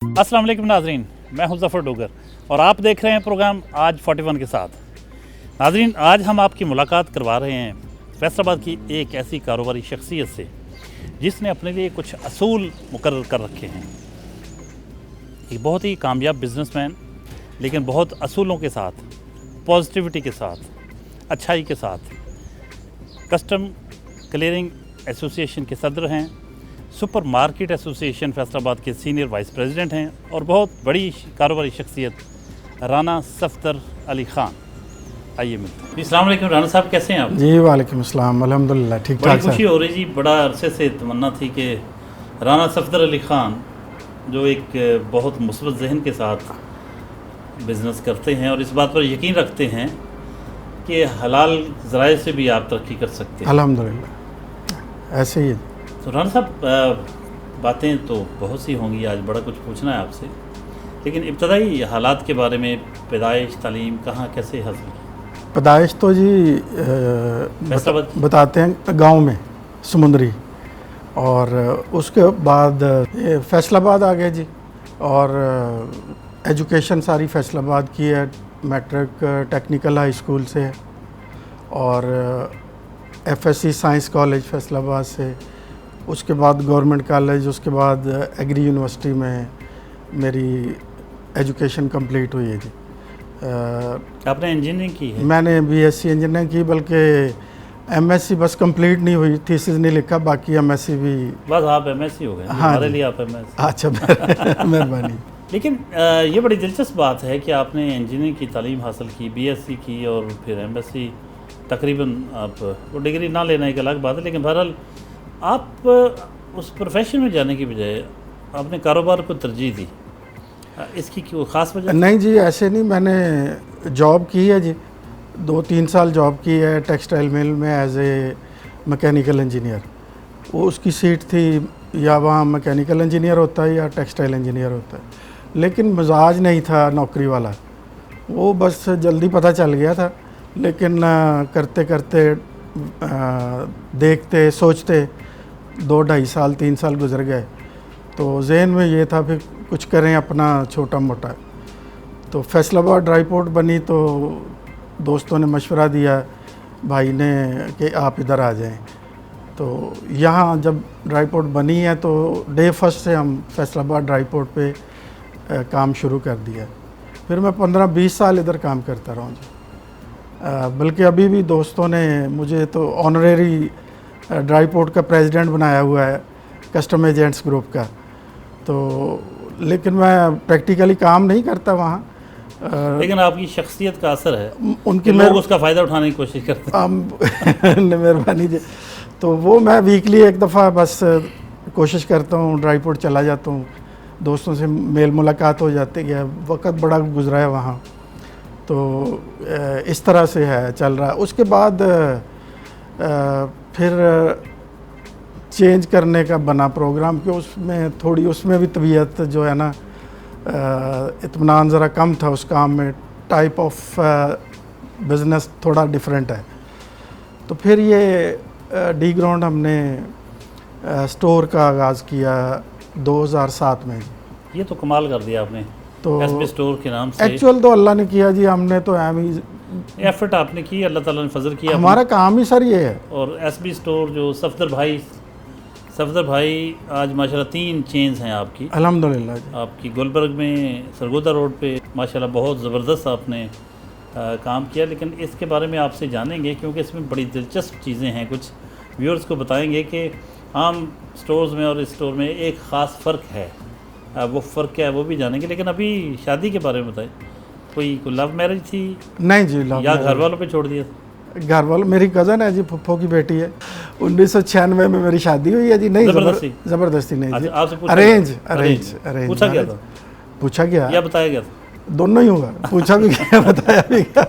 अस्सलाम वालेकुम नाजरीन, मैं हूं ज़फ़र डोगर और आप देख रहे हैं प्रोग्राम आज 41 के साथ। नाजरीन, आज हम आपकी मुलाकात करवा रहे हैं फैसलाबाद की एक ऐसी कारोबारी शख्सियत से जिसने अपने लिए कुछ असूल मुकर्रर कर रखे हैं। एक बहुत ही कामयाब बिजनेसमैन, लेकिन बहुत असूलों के साथ, पॉजिटिविटी के साथ, अच्छाई के साथ। कस्टम क्लियरिंग एसोसिएशन के सदर हैं, सुपर मार्केट एसोसिएशन फैसलाबाद के सीनियर वाइस प्रेसिडेंट हैं और बहुत बड़ी कारोबारी शख्सियत राना सफदर अली ख़ान। आइए मिलते हैं। अस्सलाम वालेकुम राना साहब, कैसे हैं आप? जी वालेकुम अस्सलाम, अल्हम्दुलिल्लाह ठीक ठाक। बड़ी खुशी हो रही जी, बड़ा अरसे से तमन्ना थी कि राना सफदर अली ख़ान जो एक बहुत मुस्बत जहन के साथ बिज़नेस करते हैं और इस बात पर यकीन रखते हैं कि हलाल ज़राए से भी आप तरक्की कर सकते हैं। अल्हम्दुलिल्लाह ऐसे ही है। तो राना साहब, बातें तो बहुत सी होंगी, आज बड़ा कुछ पूछना है आपसे, लेकिन इब्तदाई हालात के बारे में, पैदाइश, तालीम, कहाँ कैसे हासिल की? पैदाइश तो जी बताते हैं गांव में समुंदरी, और उसके बाद ये फैसलाबाद आ गए जी। और एजुकेशन सारी फैसलाबाद की है, मैट्रिक टेक्निकल हाई स्कूल से और एफएससी साइंस कॉलेज फैसलाबाद से, उसके बाद गवर्नमेंट कॉलेज, उसके बाद एग्री यूनिवर्सिटी में मेरी एजुकेशन कंप्लीट हुई है जी। आपने इंजीनियरिंग की है? मैंने बीएससी इंजीनियरिंग की, बल्कि एमएससी बस कंप्लीट नहीं हुई, थीसिस नहीं लिखा, बाकी एमएससी भी। बस आप एमएससी हो गए? हाँ, हमारे लिए आप एमएससी। अच्छा मेहरबानी। लेकिन ये बड़ी दिलचस्प बात है कि आपने इंजीनियरिंग की तालीम हासिल की, बीएससी की और फिर एमएससी, तकरीबन आप वो डिग्री ना लेना एक अलग बात है, लेकिन बहरहाल आप उस प्रोफेशन में जाने की बजाय आपने कारोबार को तरजीह दी। इसकी कोई ख़ास वजह? नहीं जी, ऐसे नहीं, मैंने जॉब की है जी, 2-3 साल जॉब की है टेक्सटाइल मिल में एज ए मैकेनिकल इंजीनियर। वो उसकी सीट थी, या वहाँ मैकेनिकल इंजीनियर होता है या टेक्सटाइल इंजीनियर होता है, लेकिन मिजाज नहीं था नौकरी वाला, वो बस जल्दी पता चल गया था। लेकिन करते करते देखते सोचते 2-2.5 साल 3 साल गुजर गए, तो जहन में ये था फिर कुछ करें अपना छोटा मोटा। तो फैसलाबाद ड्राई पोर्ट बनी, तो दोस्तों ने मशवरा दिया भाई ने कि आप इधर आ जाएं। तो यहाँ जब ड्राई पोर्ट बनी है तो डे फर्स्ट से हम फैसलाबाद ड्राई पोर्ट पे काम शुरू कर दिया। फिर मैं 15-20 साल इधर काम करता रहा जी। बल्कि अभी भी दोस्तों ने मुझे तो ऑनरेरी ड्राई पोर्ट का प्रेसिडेंट बनाया हुआ है कस्टम एजेंट्स ग्रुप का। तो लेकिन मैं प्रैक्टिकली काम नहीं करता वहाँ। लेकिन आपकी शख्सियत का असर है, उनकी लोग उसका फ़ायदा उठाने की कोशिश करते हैं। मेहरबानी जी। तो वो मैं वीकली एक दफ़ा बस कोशिश करता हूँ, ड्राई पोर्ट चला जाता हूँ, दोस्तों से मेल मुलाकात हो जाती है, वक्त बड़ा गुजरा है वहाँ। तो इस तरह से है चल रहा है। उसके बाद फिर चेंज करने का बना प्रोग्राम कि उसमें थोड़ी, उसमें भी तबीयत जो है ना, इत्मीनान ज़रा कम था उस काम में, टाइप ऑफ बिज़नेस थोड़ा डिफरेंट है। तो फिर ये डी ग्राउंड हमने स्टोर का आगाज़ किया 2007 में। ये तो कमाल कर दिया आपने, तो एसबी स्टोर के नाम से। एक्चुअल तो अल्लाह ने किया जी, हमने तो एफर्ट आपने की, अल्लाह ताला ने फजल किया। हमारा काम ही सर ये है। और एसबी स्टोर जो सफदर भाई आज माशाल्लाह 3 चेन्स हैं आपकी, अल्हम्दुलिल्लाह जी। आपकी गुलबर्ग में सरगोदा रोड पे माशाल्लाह बहुत ज़बरदस्त आपने काम किया। लेकिन इसके बारे में आपसे जानेंगे क्योंकि इसमें बड़ी दिलचस्प चीज़ें हैं। कुछ व्यूअर्स को बताएंगे कि आम स्टोर्स में और इस स्टोर में एक ख़ास फ़र्क है, वो फ़र्क क्या है वो भी जानेंगे। लेकिन अभी शादी के बारे में बताएं, कोई लव मैरिज थी? नहीं जी, लव या घर वालों पे छोड़ दिया? घर वालों, मेरी कज़न है जी, फुफ्फो की बेटी है। 1996 में मेरी शादी हुई है जी। नहीं, ज़बरदस्ती नहीं जी, अरेंज पूछा गया था? पूछा गया या बताया गया था? दोनों ही होगा, पूछा भी गया बताया भी गया।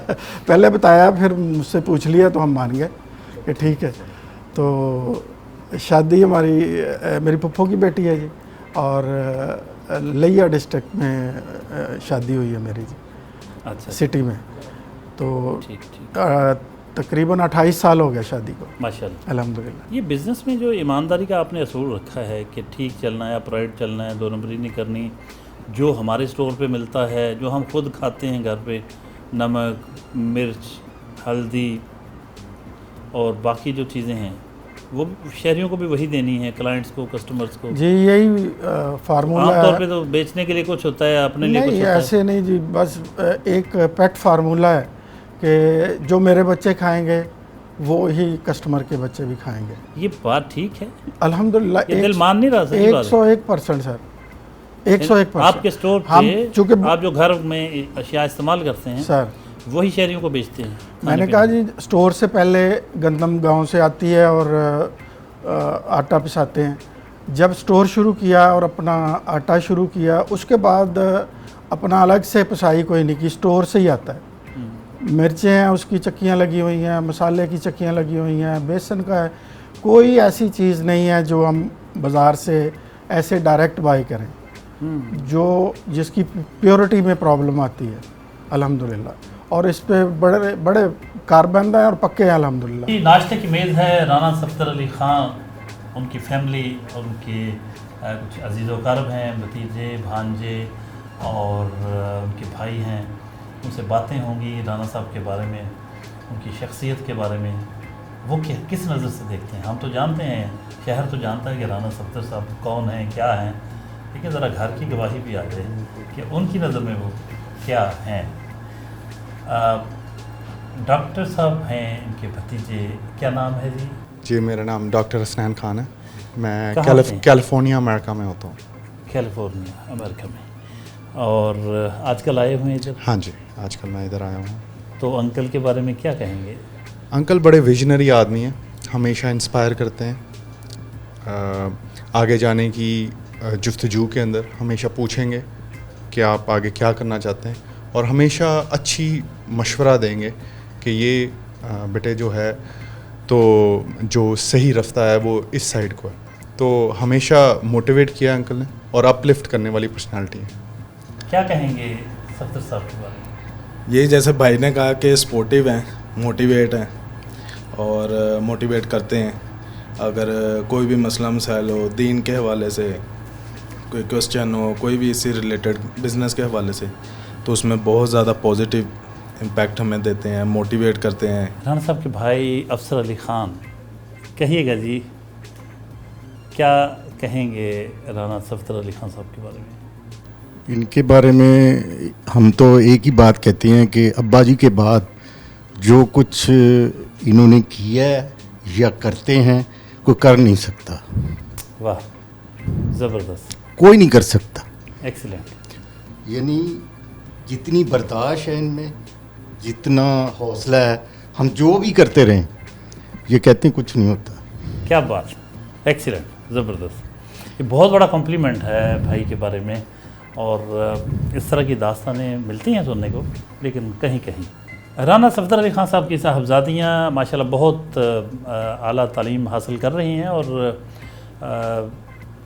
पहले बताया, फिर मुझसे पूछ लिया तो हम मान गए कि ठीक है। तो शादी हमारी, मेरी फुफ्फो की बेटी है जी, और लिया डिस्ट्रिक्ट में शादी हुई है मेरी जी। अच्छा, सिटी में। तो ठीक। तकरीबन 28 साल हो गया शादी को, माशाल्लाह, अल्हम्दुलिल्लाह। ये बिज़नेस में जो ईमानदारी का आपने असूल रखा है कि ठीक चलना है, अपराइट चलना है, दो नंबरी नहीं करनी, جو ہمارے اسٹور پہ ملتا ہے, جو ہم خود کھاتے ہیں گھر پہ, نمک, مرچ, ہلدی اور باقی جو چیزیں ہیں, وہ شہریوں کو بھی وہی دینی ہے, کلائنٹس کو, کسٹمرز کو؟ جی یہی فارمولہ عام طور پہ تو بیچنے کے لیے کچھ ہوتا ہے, اپنے لیے کچھ نہیں ہوتا ہے. ایسے نہیں جی, بس ایک پیٹ فارمولہ ہے کہ جو میرے بچے کھائیں گے وہی کسٹمر کے بچے بھی کھائیں گے. یہ بات ٹھیک ہے؟ الحمدللہ یہ دل مان نہیں رہا سچی بات ہے. 101% سر, 101%. آپ کے اسٹور پہ آپ جو گھر میں اشیاء استعمال کرتے ہیں سر وہی شہریوں کو بیچتے ہیں؟ میں نے کہا جی اسٹور سے پہلے گندم گاؤں سے آتی ہے اور آٹا پساتے ہیں. جب اسٹور شروع کیا اور اپنا آٹا شروع کیا, اس کے بعد اپنا الگ سے پسائی کوئی نہیں کی, اسٹور سے ہی آتا ہے. مرچیں ہیں اس کی چکیاں لگی ہوئی ہیں, مسالے کی چکیاں لگی ہوئی ہیں, بیسن کا ہے. کوئی ایسی چیز نہیں ہے جو ہم بازار سے ایسے ڈائریکٹ بائی کریں جس کی پیورٹی میں پرابلم آتی ہے الحمدللہ. اور اس پہ بڑے بڑے کاربند ہیں اور پکے ہیں الحمدللہ. ناشتے کی میز ہے. رانا صفدر علی خان, ان کی فیملی, ان کے کچھ عزیز و اقارب ہیں, بھتیجے, بھانجے اور ان کے بھائی ہیں. ان سے باتیں ہوں گی رانا صاحب کے بارے میں, ان کی شخصیت کے بارے میں, وہ کس نظر سے دیکھتے ہیں. ہم تو جانتے ہیں, شہر تو جانتا ہے کہ رانا صفدر صاحب کون ہیں, کیا ہیں, لیکن ذرا گھر کی گواہی بھی آ جائے کہ ان کی نظر میں وہ کیا ہیں. ڈاکٹر صاحب ہیں ان کے بھتیجے, کیا نام ہے جی؟ جی میرا نام ڈاکٹر حسنین خان ہے. میں کیلیفورنیا امریکہ میں ہوتا ہوں. کیلیفورنیا امریکہ میں. اور آج کل آئے ہوئے ہیں ادھر؟ ہاں جی, آج کل میں ادھر آیا ہوں. تو انکل کے بارے میں کیا کہیں گے؟ انکل بڑے ویژنری آدمی ہیں, ہمیشہ انسپائر کرتے ہیں. آگے جانے کی جستجو کے اندر ہمیشہ پوچھیں گے کہ آپ آگے کیا کرنا چاہتے ہیں, اور ہمیشہ اچھی مشورہ دیں گے کہ یہ بیٹے جو ہے تو جو صحیح رفتہ ہے وہ اس سائڈ کو ہے. تو ہمیشہ موٹیویٹ کیا انکل نے, اور اپ لفٹ کرنے والی پرسنالٹی ہے. کیا کہیں گے صفدر صاحب کے بارے میں؟ یہ جیسے بھائی نے کہا کہ سپورٹیو ہیں, موٹیویٹ ہیں اور موٹیویٹ کرتے ہیں. اگر کوئی بھی مسئلہ مسائل ہو, دین کے حوالے سے کوئی کوسچن ہو, کوئی بھی اس سے ریلیٹڈ بزنس کے حوالے سے, تو اس میں بہت زیادہ پازیٹیو امپیکٹ ہمیں دیتے ہیں, موٹیویٹ کرتے ہیں. رانا صاحب کے بھائی افسر علی خان, کہیے گا جی, کیا کہیں گے رانا صفدر علی خان صاحب کے بارے میں؟ ان کے بارے میں ہم تو ایک ہی بات کہتے ہیں کہ ابا جی کے بعد جو کچھ انہوں نے کیا ہے یا کرتے ہیں کوئی کر نہیں سکتا. واہ, زبردست, کوئی نہیں کر سکتا. ایکسیلنٹ. یعنی جتنی برداشت ہے ان میں, جتنا حوصلہ ہے, ہم جو بھی کرتے رہیں یہ کہتے ہیں کچھ نہیں ہوتا. کیا بات, ایکسیلنٹ, زبردست. یہ بہت بڑا کمپلیمنٹ ہے بھائی کے بارے میں, اور اس طرح کی داستانیں ملتی ہیں سننے کو, لیکن کہیں کہیں. رانا صفدر علی خان صاحب کی صاحبزادیاں ماشاءاللہ بہت اعلیٰ تعلیم حاصل کر رہی ہیں, اور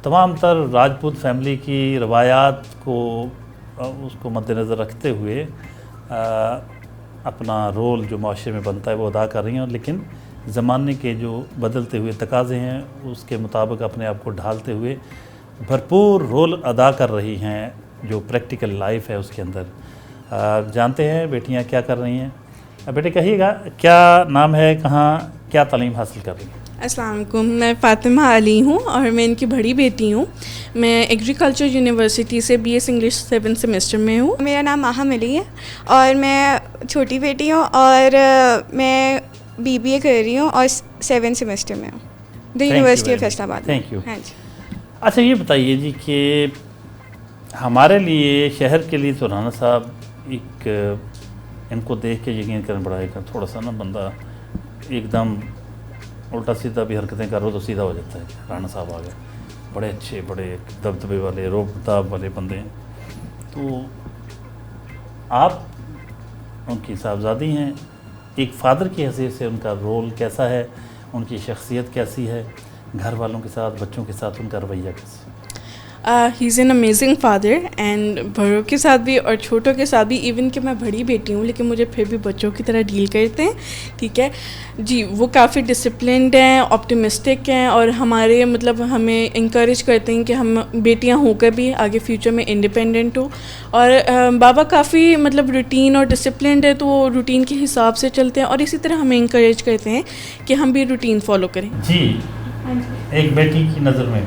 تمام تر راجپوت فیملی کی روایات کو اس کو مد نظر رکھتے ہوئے اپنا رول جو معاشرے میں بنتا ہے وہ ادا کر رہی ہیں, لیکن زمانے کے جو بدلتے ہوئے تقاضے ہیں اس کے مطابق اپنے آپ کو ڈھالتے ہوئے بھرپور رول ادا کر رہی ہیں جو پریکٹیکل لائف ہے اس کے اندر. جانتے ہیں بیٹیاں کیا کر رہی ہیں. بیٹے کہیے گا, کیا نام ہے, کہاں کیا تعلیم حاصل کر رہی ہیں؟ السلام علیکم, میں فاطمہ علی ہوں اور میں ان کی بڑی بیٹی ہوں. میں ایگریکلچر یونیورسٹی سے بی ایس انگلش 7 سیمسٹر میں ہوں. میرا نام ماہم علی ہے اور میں چھوٹی بیٹی ہوں, اور میں BBA کر رہی ہوں اور 7 سیمسٹر میں ہوں, دی یونیورسٹی آف فیصل آباد. Thank you. ہاں جی. اچھا یہ بتائیے جی کہ ہمارے لیے, شہر کے لیے تو رانا صاحب ایک, ان کو دیکھ کے یقین کرنا پڑا ہے کہ تھوڑا سا نا بندہ ایک دم الٹا سیدھا بھی حرکتیں کر رہا تو سیدھا ہو جاتا ہے. رانا صاحب آ گئے, بڑے اچھے, بڑے دبدبے والے, روب داب والے بندے ہیں. تو آپ ان کی صاحبزادی ہیں, ایک فادر کی حیثیت سے ان کا رول کیسا ہے, ان کی شخصیت کیسی ہے, گھر والوں کے ساتھ, بچوں کے ساتھ ان کا رویہ کیسا؟ He is an amazing father and بڑوں کے ساتھ بھی اور چھوٹوں کے ساتھ بھی. ایون کہ میں بڑی بیٹی ہوں لیکن مجھے پھر بھی بچوں کی طرح ڈیل کرتے ہیں. ٹھیک ہے جی, وہ کافی ڈسپلنڈ ہیں, آپٹیمسٹک ہیں اور ہمارے مطلب ہمیں انکریج کرتے ہیں کہ ہم بیٹیاں ہو کر بھی آگے فیوچر میں انڈیپینڈنٹ ہو. اور بابا کافی مطلب روٹین اور ڈسپلنڈ ہے تو وہ روٹین کے حساب سے چلتے ہیں اور اسی طرح ہمیں انکریج کرتے ہیں کہ ہم بھی روٹین فالو کریں. جی, ایک بیٹی کی نظر میں.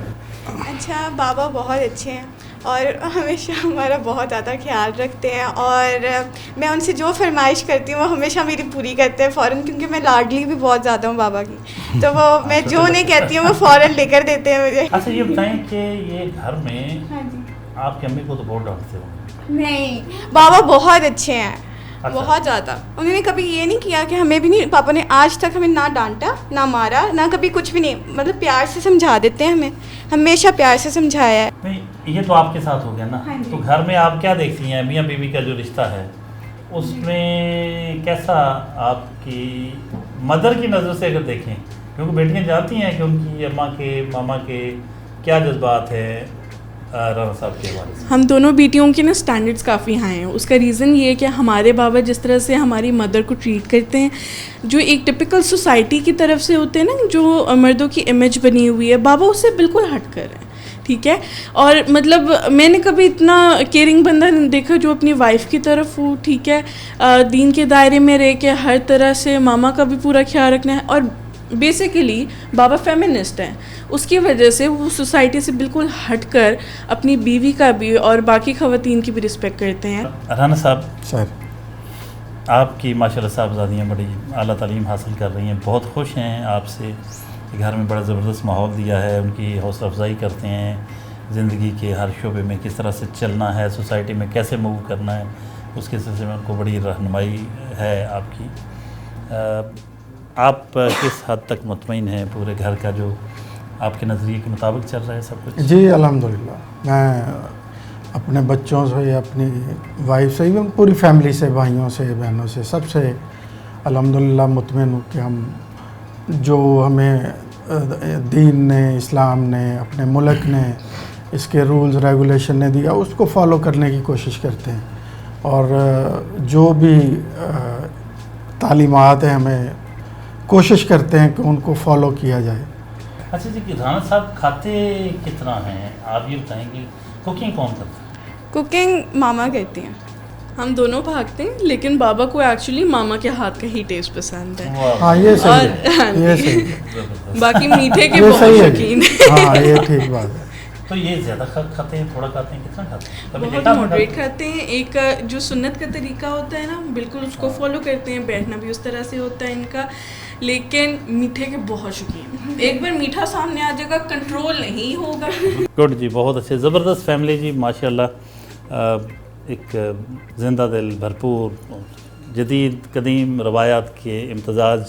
اچھا, بابا بہت اچھے ہیں اور ہمیشہ ہمارا بہت زیادہ خیال رکھتے ہیں اور میں ان سے جو فرمائش کرتی ہوں وہ ہمیشہ میری پوری کرتے ہیں فوراً, کیونکہ میں لاڈلی بھی بہت زیادہ ہوں بابا کی, تو وہ میں جو انہیں کہتی ہوں وہ فوراً لے کر دیتے ہیں مجھے. اچھا یہ بتائیں کہ یہ گھر میں آپ کی امی کو تو بہت ڈانٹتے ہوں. نہیں, بابا بہت اچھے ہیں, بہت زیادہ. انہوں نے کبھی یہ نہیں کیا کہ ہمیں بھی نہیں, پاپا نے آج تک ہمیں نہ ڈانٹا نہ مارا نہ کبھی کچھ بھی نہیں, مطلب پیار سے سمجھا دیتے ہیں ہمیں, ہمیشہ پیار سے سمجھایا ہے. نہیں یہ تو آپ کے ساتھ ہو گیا نا, تو گھر میں آپ کیا دیکھتی ہیں میاں بیوی کا جو رشتہ ہے اس میں کیسا آپ کی مدر کی نظر سے اگر دیکھیں, کیونکہ بیٹیاں جانتی ہیں کہ ان کی اماں کے ماما کے کیا جذبات ہیں رانا صاحب کے حوالے سے. ہم دونوں بیٹیوں کے نا اسٹینڈرڈس کافی ہائی ہیں. اس کا ریزن یہ ہے کہ ہمارے بابا جس طرح سے ہماری مدر کو ٹریٹ کرتے ہیں جو ایک ٹپیکل سوسائٹی کی طرف سے ہوتے ہیں نا, جو مردوں کی امیج بنی ہوئی ہے, بابا اس سے بالکل ہٹ کر ہیں. ٹھیک ہے, اور مطلب میں نے کبھی اتنا کیئرنگ بندہ نہیں دیکھا جو اپنی وائف کی طرف ہو. ٹھیک ہے, دین کے دائرے میں رہ کے ہر طرح سے ماما کا بھی پورا خیال رکھنا ہے. اور بیسیکلی بابا فیمنسٹ ہیں, اس کی وجہ سے وہ سوسائٹی سے بالکل ہٹ کر اپنی بیوی کا بھی اور باقی خواتین کی بھی رسپیکٹ کرتے ہیں. رانا صاحب سر, آپ کی ماشاءاللہ صاحبزادیاں بڑی اعلیٰ تعلیم حاصل کر رہی ہیں, بہت خوش ہیں آپ سے, گھر میں بڑا زبردست ماحول دیا ہے, ان کی حوصلہ افزائی کرتے ہیں, زندگی کے ہر شعبے میں کس طرح سے چلنا ہے, سوسائٹی میں کیسے موو کرنا ہے, اس کے سلسلے میں ان کو بڑی رہنمائی ہے آپ کی. آپ کس حد تک مطمئن ہیں پورے گھر کا جو آپ کے نظریے کے مطابق چل رہا ہے سب کچھ؟ جی الحمدللہ, میں اپنے بچوں سے, اپنی وائف سے, ایون پوری فیملی سے, بھائیوں سے, بہنوں سے, سب سے الحمدللہ مطمئن ہوں کہ ہم جو ہمیں دین نے, اسلام نے, اپنے ملک نے, اس کے رولز ریگولیشن نے دیا اس کو فالو کرنے کی کوشش کرتے ہیں, اور جو بھی تعلیمات ہیں ہمیں کوشش کرتے ہیں کہ ان کو فالو کیا جائے. اچھا جی, رانا صاحب کھاتے کتنا ہیں آپ یہ بتائیں گے, کوکنگ کون کرتا ہے؟ کوکنگ ماما کرتی ہیں. ہم دونوں بھاگتے ہیں لیکن بابا کو ایکچولی ماما کے ہاتھ کا ہی ٹیسٹ پسند ہے. ہاں یہ صحیح ہے, یہ صحیح ہے, باقی میٹھے کے یہ بہت صحیح ہے. شوقین ہیں. ہاں یہ ٹھیک بات ہے. تو یہ زیادہ کھاتے ہیں, تھوڑا کھاتے ہیں, کتنا کھاتے ہیں؟ بہت ماڈریٹ کھاتے ہیں. ایک جو سنت کا طریقہ ہوتا ہے نا, بالکل اس کو فالو کرتے ہیں, بیٹھنا بھی اس طرح سے ہوتا ہے ان کا, لیکن میٹھے کے بہت شوقین. ایک بار میٹھا سامنے آ جائے گا کنٹرول نہیں ہوگا. گڈ جی, بہت اچھے, زبردست فیملی جی ماشاءاللہ, ایک زندہ دل, بھرپور, جدید قدیم روایات کے امتزاج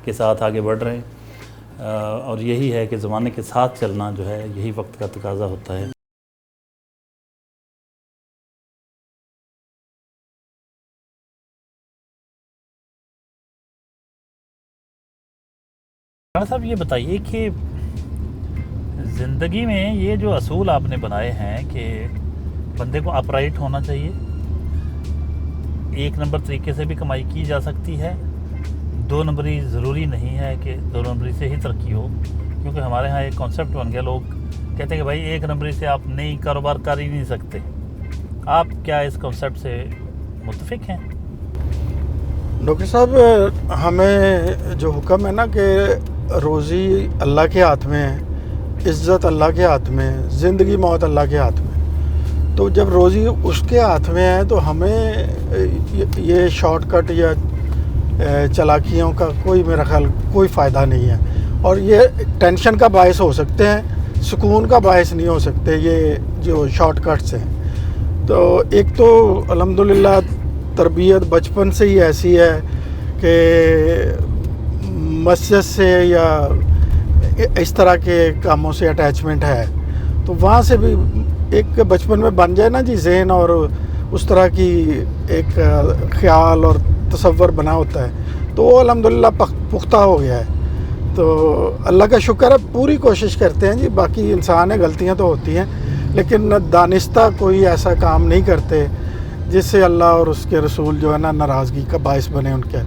کے ساتھ آگے بڑھ رہے ہیں, اور یہی ہے کہ زمانے کے ساتھ چلنا جو ہے یہی وقت کا تقاضا ہوتا ہے. رانا صاحب یہ بتائیے کہ زندگی میں یہ جو اصول آپ نے بنائے ہیں کہ بندے کو اپرائٹ ہونا چاہیے, ایک نمبر طریقے سے بھی کمائی کی جا سکتی ہے, دو نمبری ضروری نہیں ہے کہ دو نمبری سے ہی ترقی ہو, کیونکہ ہمارے ہاں ایک کانسیپٹ بن گیا, لوگ کہتے ہیں کہ بھائی ایک نمبری سے آپ نئی کاروبار کر ہی نہیں سکتے. آپ کیا اس کانسیپٹ سے متفق ہیں؟ ڈاکٹر صاحب, ہمیں جو حکم ہے نا کہ روزی اللہ کے ہاتھ میں ہے, عزت اللہ کے ہاتھ میں ہے, زندگی موت اللہ کے ہاتھ میں, تو جب روزی اس کے ہاتھ میں ہے تو ہمیں یہ شارٹ کٹ یا چلاکیوں کا کوئی میرا خیال کوئی فائدہ نہیں ہے, اور یہ ٹینشن کا باعث ہو سکتے ہیں, سکون کا باعث نہیں ہو سکتے یہ جو شارٹ کٹس ہیں. تو ایک تو الحمدللہ تربیت بچپن سے ہی ایسی ہے کہ مسجد سے یا اس طرح کے کاموں سے اٹیچمنٹ ہے, تو وہاں سے بھی ایک بچپن میں بن جائے نا جی ذہن, اور اس طرح کی ایک خیال اور تصور بنا ہوتا ہے, تو وہ الحمدللہ پختہ ہو گیا ہے. تو اللہ کا شکر ہے, پوری کوشش کرتے ہیں جی, باقی انسان ہے, غلطیاں تو ہوتی ہیں, لیکن دانستہ کوئی ایسا کام نہیں کرتے جس سے اللہ اور اس کے رسول جو ہے نا ناراضگی کا باعث بنے ان کے.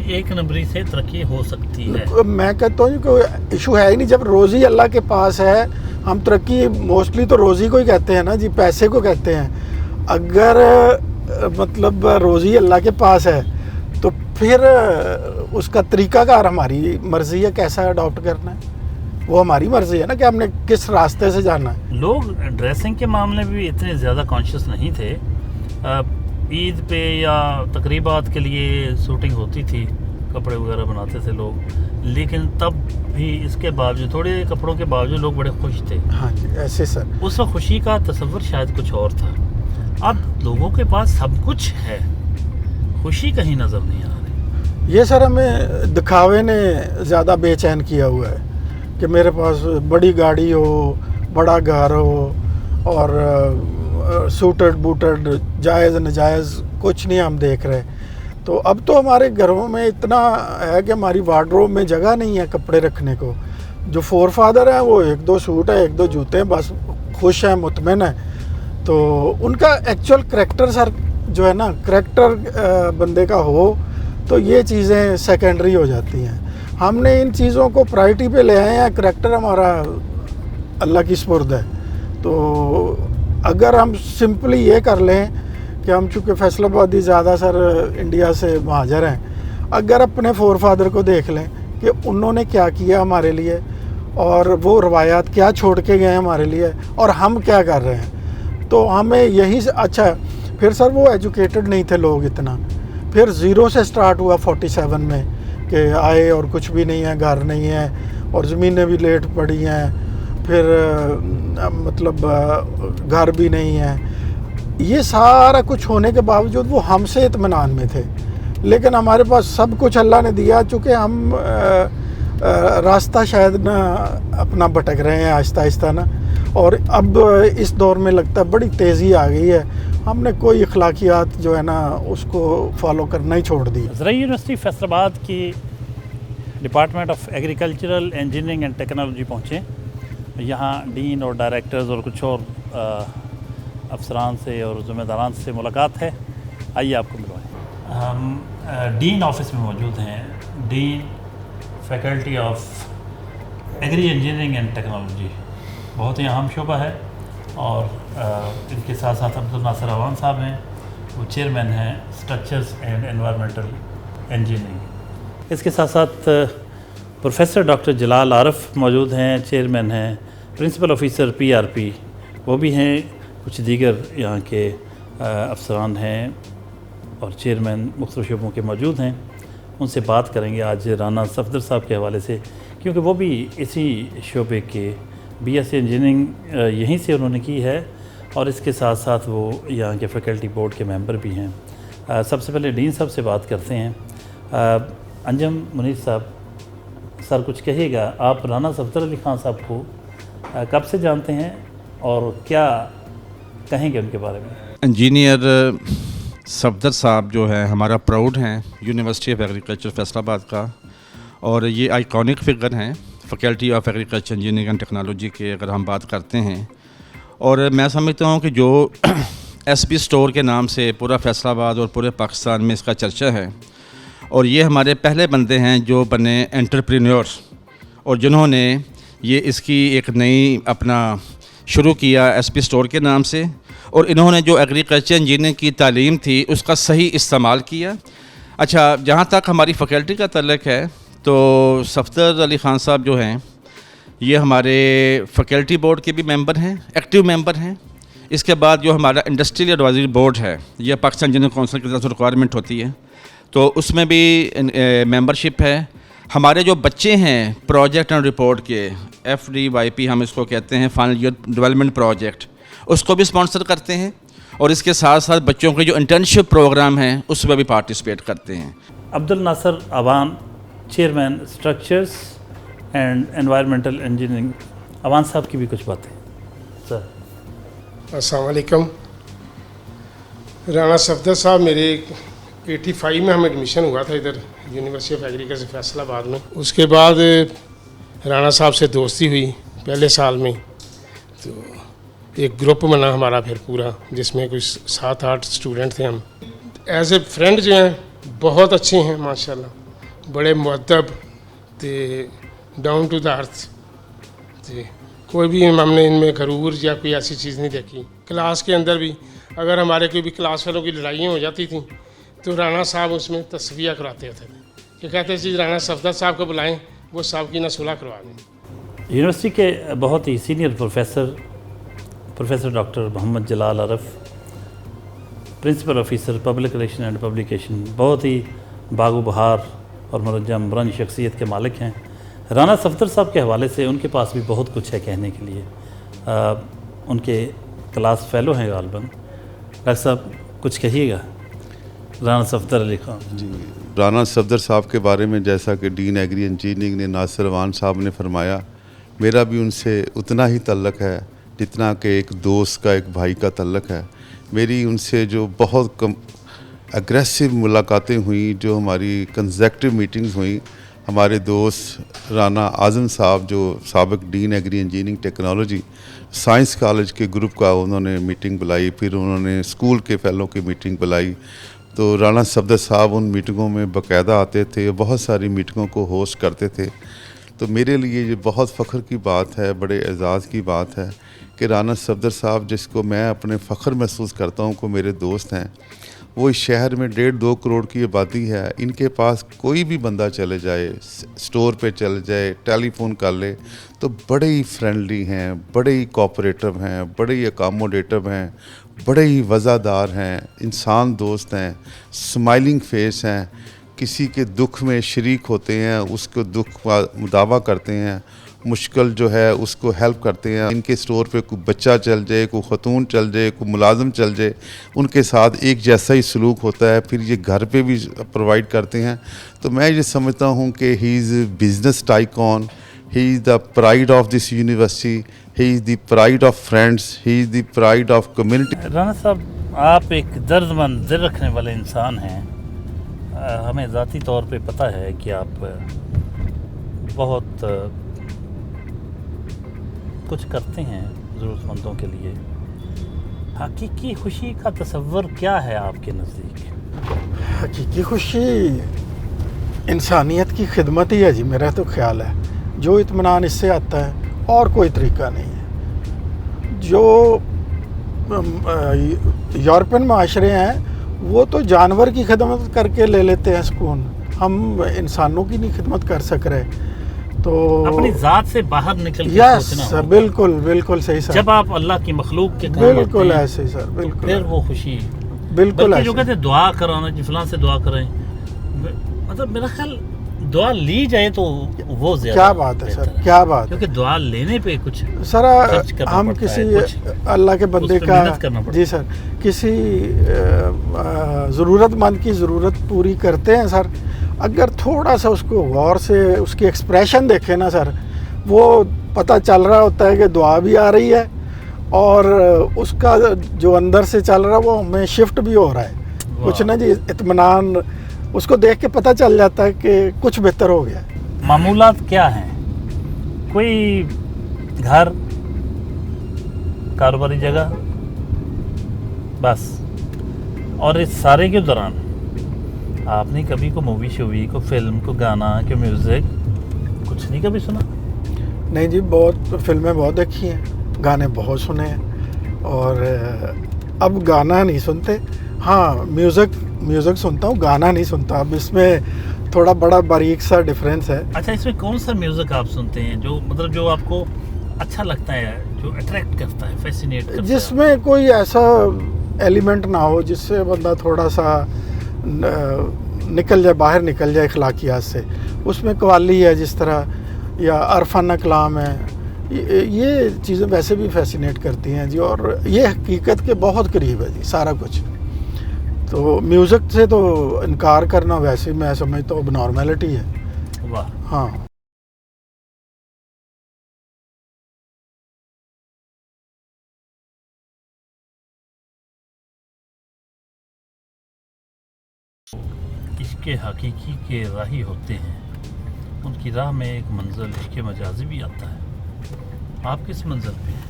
ایک نمبری سے ترقی ہو سکتی ہے. میں کہتا ہوں کہ ایشو ہے ہی نہیں. جب روزی اللہ کے پاس ہے, ہم ترقی موسٹلی تو روزی کو ہی کہتے ہیں نا جی, پیسے کو کہتے ہیں. اگر مطلب روزی اللہ کے پاس ہے تو پھر اس کا طریقہ کار ہماری مرضی ہے کیسا اڈاپٹ کرنا ہے, وہ ہماری مرضی ہے نا کہ ہم نے کس راستے سے جانا ہے. لوگ ڈریسنگ کے معاملے میں بھی اتنے زیادہ کانشیس نہیں تھے. عید پہ یا تقریبات کے لیے سوٹنگ ہوتی تھی, کپڑے وغیرہ بناتے تھے لوگ, لیکن تب بھی اس کے باوجود تھوڑے کپڑوں کے باوجود لوگ بڑے خوش تھے. ہاں جی ایسے سر. اس وقت خوشی کا تصور شاید کچھ اور تھا. اب لوگوں کے پاس سب کچھ ہے, خوشی کہیں نظر نہیں آ رہی. یہ سر ہمیں دکھاوے نے زیادہ بے چین کیا ہوا ہے کہ میرے پاس بڑی گاڑی ہو, بڑا گھر ہو, اور سوٹڈ بوٹڈ جائز نجائز کچھ نہیں ہم دیکھ رہے. تو اب تو ہمارے گھروں میں اتنا ہے کہ ہماری وارڈروب میں جگہ نہیں ہے کپڑے رکھنے کو. جو فور فادر ہیں وہ 1-2 سوٹ ہے, 1-2 جوتے ہیں, بس خوش ہیں, مطمئن ہیں. تو ان کا ایکچوئل کریکٹر سر جو ہے نا, کریکٹر بندے کا ہو تو یہ چیزیں سیکنڈری ہو جاتی ہیں. ہم نے ان چیزوں کو پرائرٹی پہ لے آئے ہیں. کریکٹر ہمارا اللہ کی سپرد ہے. تو اگر ہم سمپلی یہ کر لیں کہ ہم چونکہ فیصل آبادی زیادہ سر انڈیا سے مہاجر ہیں, اگر اپنے فور فادر کو دیکھ لیں کہ انہوں نے کیا کیا ہمارے لیے اور وہ روایات کیا چھوڑ کے گئے ہمارے لیے اور ہم کیا کر رہے ہیں, تو ہمیں یہی اچھا. پھر سر وہ ایجوکیٹڈ نہیں تھے لوگ اتنا, پھر زیرو سے سٹارٹ ہوا 47 میں کہ آئے اور کچھ بھی نہیں ہے, گھر نہیں ہے اور زمینیں بھی لیٹ پڑی ہیں, پھر مطلب گھر بھی نہیں ہے. یہ سارا کچھ ہونے کے باوجود وہ ہم سے اطمینان میں تھے. لیکن ہمارے پاس سب کچھ اللہ نے دیا, چونکہ ہم راستہ شاید نہ اپنا بھٹک رہے ہیں آہستہ آہستہ نا, اور اب اس دور میں لگتا ہے بڑی تیزی آ گئی ہے. ہم نے کوئی اخلاقیات جو ہے نا اس کو فالو کرنا ہی چھوڑ دی. زرعی یونیورسٹی فیصل آباد کی department of agricultural engineering and technology پہنچے. یہاں ڈین اور ڈائریکٹرز اور کچھ اور افسران سے اور ذمہ داران سے ملاقات ہے. آئیے آپ کو ملوائیں. ہم ڈین آفس میں موجود ہیں. Dean faculty of agri engineering and technology بہت ہی اہم شعبہ ہے, اور ان کے ساتھ ساتھ عبدالناصر عوان صاحب ہیں, وہ چیئرمین ہیں اسٹرکچرز اینڈ انوائرمنٹل انجینئرنگ. اس کے ساتھ ساتھ پروفیسر ڈاکٹر جلال عارف موجود ہیں, چیئرمین ہیں پرنسپل آفیسر PRP, وہ بھی ہیں. کچھ دیگر یہاں کے افسران ہیں اور چیئرمین مختلف شعبوں کے موجود ہیں. ان سے بات کریں گے آج رانا صفدر صاحب کے حوالے سے, کیونکہ وہ بھی اسی شعبے کے BSc انجینئرنگ یہیں سے انہوں نے کی ہے, اور اس کے ساتھ ساتھ وہ یہاں کے فیکلٹی بورڈ کے ممبر بھی ہیں. سب سے پہلے ڈین صاحب سے بات کرتے ہیں. انجم منیر صاحب, سر کچھ کہیے گا, آپ رانا صفدر علی خان صاحب کو کب سے جانتے ہیں اور کیا کہیں گے ان کے بارے میں؟ انجینئر صفدر صاحب جو ہے ہمارا پراؤڈ ہیں یونیورسٹی آف ایگریکلچر فیصل آباد کا, اور یہ آئیکونک فگر ہیں faculty of agriculture engineering and technology کے اگر ہم بات کرتے ہیں. اور میں سمجھتا ہوں کہ جو SP اسٹور کے نام سے پورا فیصل آباد اور پورے پاکستان میں اس کا چرچا ہے, اور یہ ہمارے پہلے بندے ہیں جو بنے انٹرپرینیورس, اور جنہوں نے یہ اس کی ایک نئی اپنا شروع کیا SP اسٹور کے نام سے, اور انہوں نے جو ایگریکلچر انجینئرنگ کی تعلیم تھی اس کا صحیح استعمال کیا. اچھا, جہاں تک ہماری فیکلٹی کا تعلق ہے تو صفدر علی خان صاحب جو ہیں یہ ہمارے فیکلٹی بورڈ کے بھی ممبر ہیں, ایکٹیو ممبر ہیں. اس کے بعد جو ہمارا انڈسٹریل ایڈوائزری بورڈ ہے, یہ پاکستان انجینئرنگ کونسل کی طرف سے ریکوائرمنٹ ہوتی ہے, تو اس میں بھی ممبرشپ ہے. ہمارے جو بچے ہیں پروجیکٹ اینڈ رپورٹ کے FDYP ہم اس کو کہتے ہیں, فائنل ایئر ڈیولپمنٹ پروجیکٹ, اس کو بھی اسپانسر کرتے ہیں, اور اس کے ساتھ ساتھ بچوں کے جو انٹرنشپ پروگرام ہیں اس میں بھی پارٹیسپیٹ کرتے ہیں. Abdul Nasir Awan, chairman structures and environmental engineering. Awan صاحب کی بھی کچھ باتیں. سر السلام علیکم. رانا صفدر صاحب, میرے 85 میں ہم ایڈمیشن ہوا تھا ادھر یونیورسٹی آف ایگریکلچر فیصل آباد میں. اس کے بعد رانا صاحب سے دوستی ہوئی پہلے سال میں, تو एक ग्रुप बना हमारा फिर पूरा, जिसमें कुछ 7-8 स्टूडेंट थे हम। एज ए फ्रेंड जो हैं बहुत अच्छे हैं माशाल्लाह, बड़े मुअद्दब ते डाउन टू द अर्थ, ते कोई भी हमने इनमें गरूर या कोई ऐसी चीज़ नहीं देखी। क्लास के अंदर भी अगर हमारे कोई भी क्लास वालों की लड़ाइयाँ हो जाती थी तो राना साहब उसमें तस्वीर कराते होते थे कि कहते थे राना सफदर साहब को बुलाएं, वो साहब की ना सुलह करवा दें। यूनिवर्सिटी के बहुत ही senior professor doctor Mohammad Jalal Araf, principal officer public relation and publication, बहुत ही बागो बहार और मुरज्जम रंज शख्सियत के मालिक हैं। राना सफदर साहब के हवाले से उनके पास भी बहुत कुछ है कहने के लिए। उनके क्लास फेलो हैं गालबन। डॉक्टर साहब कुछ कहिएगा राना सफदर अली खान। जी, राना सफदर साहब के बारे में जैसा कि डीन एग्री इंजीनियरिंग ने नासिर वान साहब ने फरमाया, मेरा भी उनसे उतना ही तल्लक है जितना कि एक दोस्त का एक भाई का तल्लक है। मेरी उनसे जो बहुत कम एग्रेसिव मुलाकातें हुई, जो हमारी कंसेक्टिव मीटिंग्स हुई, हमारे दोस्त राना आज़म साहब जो साबिक dean agri engineering technology science college के ग्रुप का उन्होंने मीटिंग बुलाई, फिर उन्होंने स्कूल के फेलो की मीटिंग बुलाई, तो राना सफदर साहब उन मीटिंगों में बाकायदा आते थे, बहुत सारी मीटिंगों को होस्ट करते थे। तो मेरे लिए ये बहुत फ़ख्र की बात है, बड़े एज़ाज़ की बात है कि राना सफदर साहब, जिसको मैं अपने फ़ख्र महसूस करता हूँ को मेरे दोस्त हैं, वो इस शहर में 1.5-2 करोड़ की आबादी है। इनके पास कोई भी बंदा चले जाए, स्टोर पे चले जाए, टेलीफोन कर ले, तो बड़े ही फ्रेंडली हैं, बड़े ही कोऑपरेटिव हैं, बड़े ही अकोमोडेटिव हैं, बड़े ही वज़ादार हैं, इंसान दोस्त हैं, स्माइलिंग फेस हैं, किसी के दुख में शरीक होते हैं, उसको दुख का दावा करते हैं, मुश्किल जो है उसको हेल्प करते हैं। इनके स्टोर पे कोई बच्चा चल जाए, कोई खतून चल जाए, कोई मुलाजिम चल जाए, उनके साथ एक जैसा ही सलूक होता है। फिर ये घर पे भी प्रोवाइड करते हैं। तो मैं ये समझता हूँ कि he is business tycoon, he is the pride of this university, he is the pride of friends, he is the pride of community. Rana साहब, आप एक दर्दमंद दिल रखने वाले इंसान हैं। हमें ज़ाती तौर पे पता है कि आप बहुत कुछ करते हैं ज़रूरतमंदों के लिए। हकीकी खुशी का तसव्वुर क्या है आपके नज़दीक? हकीकी खुशी इंसानियत की खिदमत ही है जी, मेरा तो ख्याल है। जो इत्मीनान इससे आता है और कोई तरीका नहीं है। जो यूरोपियन माशरे हैं वो तो जानवर की खिदमत करके ले लेते हैं सुकून, हम इंसानों की नहीं खिदमत कर सक रहे। तो अपनी ज़ात से बाहर निकल के यस सोचना होगा। बिल्कुल बिल्कुल सही सर। जब आप अल्लाह की मखलूक के काम बिल्कुल करते हैं, ऐसे ही सर, तो बिल्कुल फिर वो खुशी बिल्कुल बल्कि जो ऐसे। कहते हैं दुआ कराना, जी फलां से दुआ करें, मतलब मेरा ख्याल दुआ ली जाए तो वो ज़्यादा क्या बात है सर, बेहतर क्या बात है। क्योंकि दुआ लेने पे कुछ सर खर्च करना हम पड़ता किसी है, कुछ अल्लाह के बंदे उस पे का मेहनत करना पड़ता जी सर किसी ज़रूरतमंद की ज़रूरत पूरी करते हैं सर, अगर थोड़ा सा उसको गौर से उसकी एक्सप्रेशन देखें ना सर, वो पता चल रहा होता है कि दुआ भी आ रही है और उसका जो अंदर से चल रहा है वो हमें शिफ्ट भी हो रहा है कुछ ना जी। इत्मीनान उसको देख के पता चल जाता है कि कुछ बेहतर हो गया। मामूलात क्या हैं? कोई घर, कारोबारी जगह, बस। और इस सारे के दौरान आपने कभी को मूवी शूवी, को फिल्म, को गाना, को म्यूज़िक कुछ नहीं कभी सुना? नहीं जी, बहुत फिल्में बहुत देखी हैं, गाने बहुत सुने हैं और अब गाना नहीं सुनते। हाँ, म्यूज़िक सुनता हूँ, गाना नहीं सुनता। अब इसमें थोड़ा बड़ा बारीक सा डिफरेंस है। अच्छा, इसमें कौन सा म्यूज़िक आप सुनते हैं जो मतलब जो आपको अच्छा लगता है, जो अट्रैक्ट करता है, फैसिनेट करता है? जिसमें कोई ऐसा एलिमेंट ना हो जिससे बंदा थोड़ा सा निकल जाए, बाहर निकल जाए अखलाकियात से। उसमें कव्वाली है जिस तरह, या अरफाना कलाम है, ये चीज़ें वैसे भी फैसिनेट करती हैं जी। और ये हकीकत के बहुत करीब है जी सारा कुछ। तो म्यूज़िक से तो इनकार करना वैसे मैं समझता हूँ नॉर्मेलिटी है। वाह। हाँ, इश्क़ हकीकी के राही होते हैं, उनकी राह में एक मंज़िल इश्क़ मजाजी भी आता है। आप किस मंज़िल पे हैं?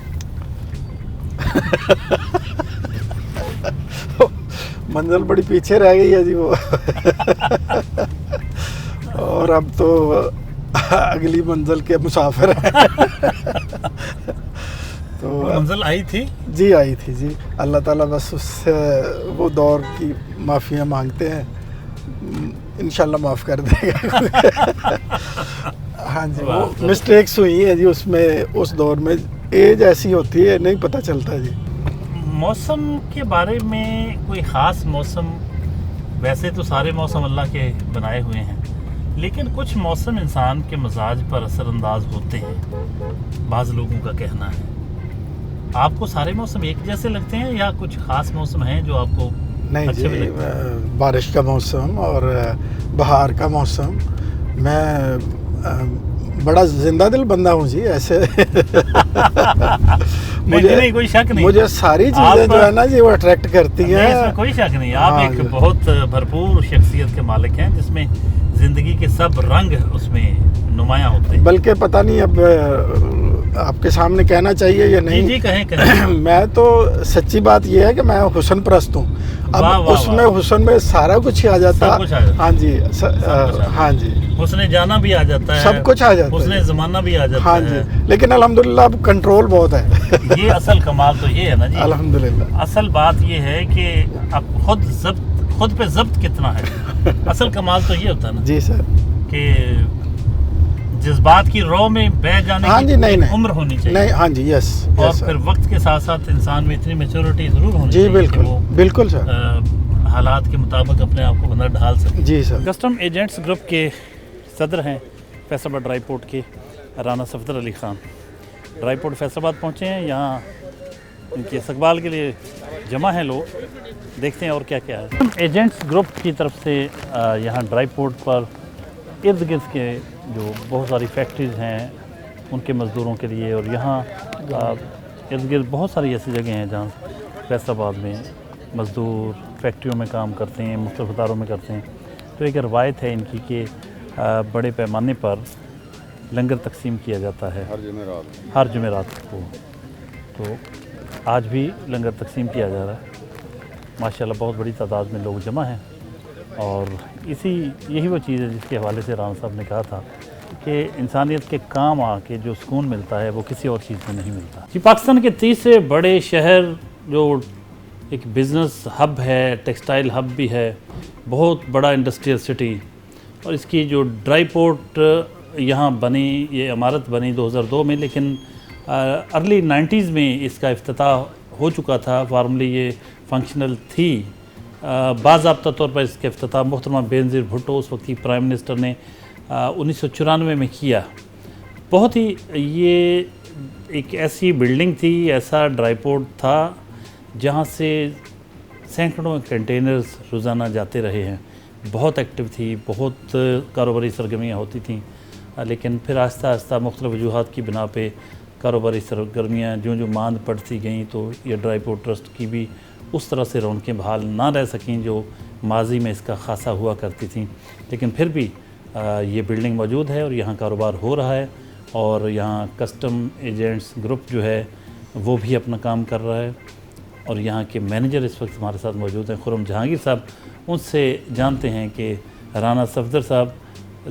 मंजिल बड़ी पीछे रह गई है जी वो। और अब तो अगली मंजिल के मुसाफिर हैं। तो मंजिल आई थी जी, आई थी जी। अल्लाह ताला बस उससे वो दौर की माफ़ियाँ मांगते हैं, इंशाल्लाह माफ़ कर देगा। हाँ जी, वो मिस्टेक्स हुई हैं जी उसमें, उस दौर में एज ऐसी होती है, नहीं पता चलता जी। मौसम के बारे में कोई ख़ास मौसम, वैसे तो सारे मौसम अल्लाह के बनाए हुए हैं, लेकिन कुछ मौसम इंसान के मिजाज पर असरअंदाज होते हैं, बाज़ लोगों का कहना है। आपको सारे मौसम एक जैसे लगते हैं या कुछ ख़ास मौसम हैं जो आपको नहीं अच्छे जी, भी लगते हैं? बारिश का मौसम और बहार का मौसम, मैं बड़ा जिंदा दिल बंदा हूँ जी ऐसे। नहीं, कोई शक नहीं, मुझे सारी चीज़ें जो है ना जी वो अट्रैक्ट करती हैं। इसमें कोई शक नहीं, आप हाँ एक जी। बहुत भरपूर शख्सियत के मालिक हैं जिसमें ज़िंदगी के सब रंग उसमें नुमायाँ होते हैं। बल्कि पता नहीं अब आपके सामने कहना चाहिए या नहीं। जी कहें। मैं तो सच्ची बात यह है कि मैं हुस्न परस्त हूँ। अब वाह, वाह, उसमें वाह। हुस्न में सारा कुछ ही आ जाता सब कुछ आ जाता। हाँ जी, कुछ आ जाता। हाँ जी, उसने जाना भी आ जाता है, सब कुछ आ जाता है। उसने ज़माना भी आ जाता हाँ है। जी, लेकिन अल्हम्दुलिल्लाह अब कंट्रोल बहुत है। ये असल कमाल तो ये है ना जी, अल्हम्दुलिल्लाह। असल बात ये है कि अब खुद पे ज़ब्त कितना है। असल कमाल तो ये होता है ना जी सर, कि जज्बात की रो में बह जाने हाँ की जी, नहीं, नहीं। उम्र होनी चाहिए। नहीं, हाँ जी, यस और यस फिर सर। वक्त के साथ साथ इंसान में इतनी मैच्योरिटी ज़रूर होनी जी चाहिए बिल्कुल, कि वो बिल्कुल सर। हालात के मुताबिक अपने आप को बंदा ढाल सके। जी सर। कस्टम एजेंट्स ग्रुप के सदर हैं फैसलाबाद ड्राई पोर्ट के राना सफदर अली ख़ान। ड्राई पोर्ट फैसलाबाद पहुँचे हैं, यहाँ इनके इस्तकबाल के लिए जमा हैं लोग, देखते हैं और क्या क्या है। एजेंट्स ग्रुप की तरफ से यहाँ ड्राई पोर्ट पर इर्द गिर्द के जो बहुत सारी फैक्ट्रीज़ हैं उनके मज़दूरों के लिए, और यहाँ इर्द गिर्द बहुत सारी ऐसी जगह हैं जहाँ फैसलाबाद में मज़दूर फैक्ट्रियों में काम करते हैं, मुख्तलिफ़ इदारों में करते हैं। तो एक रवायत है इनकी कि बड़े पैमाने पर लंगर तकसीम किया जाता है हर जुमेरात को। तो आज भी लंगर तकसीम किया जा रहा है। माशाल्लाह बहुत बड़ी तादाद में लोग जमा हैं, और यही वो चीज़ है जिसके हवाले से राना साहब ने कहा था कि इंसानियत के काम आके जो सुकून मिलता है वो किसी और चीज़ में नहीं मिलता। जी, पाकिस्तान के तीसरे बड़े शहर जो एक बिज़नेस हब है, टेक्सटाइल हब भी है, बहुत बड़ा इंडस्ट्रियल सिटी, और इसकी जो ड्राई पोर्ट यहाँ बनी, ये इमारत बनी 2002 में, लेकिन अर्ली 90s में इसका इफ्तिताह हो चुका था। फॉर्मली ये फंक्शनल थी। बाज़ाब्ता तौर पर इसका इफ्तिताह मोहतरमा बेनज़ीर भुट्टो उस वक्त की प्राइम मिनिस्टर ने 1994 में किया। बहुत ही ये एक ऐसी बिल्डिंग थी, ऐसा ड्राई पोर्ट था जहाँ से सैकड़ों कंटेनर्स रोज़ाना जाते रहे हैं। बहुत एक्टिव थी, बहुत कारोबारी सरगर्मियाँ होती थीं, लेकिन फिर आहिस्ता आहिस्ता मुख्तलिफ़ वजूहात की बिना पे कारोबारी सरगर्मियाँ जो मांद पड़ती गईं, तो ये ड्राई पोर्ट ट्रस्ट की भी उस तरह से रौनकें बहाल ना रह सकें जो माजी में इसका खासा हुआ करती थी। लेकिन फिर भी ये बिल्डिंग मौजूद है और यहाँ कारोबार हो रहा है, और यहाँ कस्टम एजेंट्स ग्रुप जो है वो भी अपना काम कर रहा है। और यहाँ के मैनेजर इस वक्त हमारे साथ मौजूद हैं, खुर्रम जहांगीर साहब। उनसे जानते हैं कि राना सफदर साहब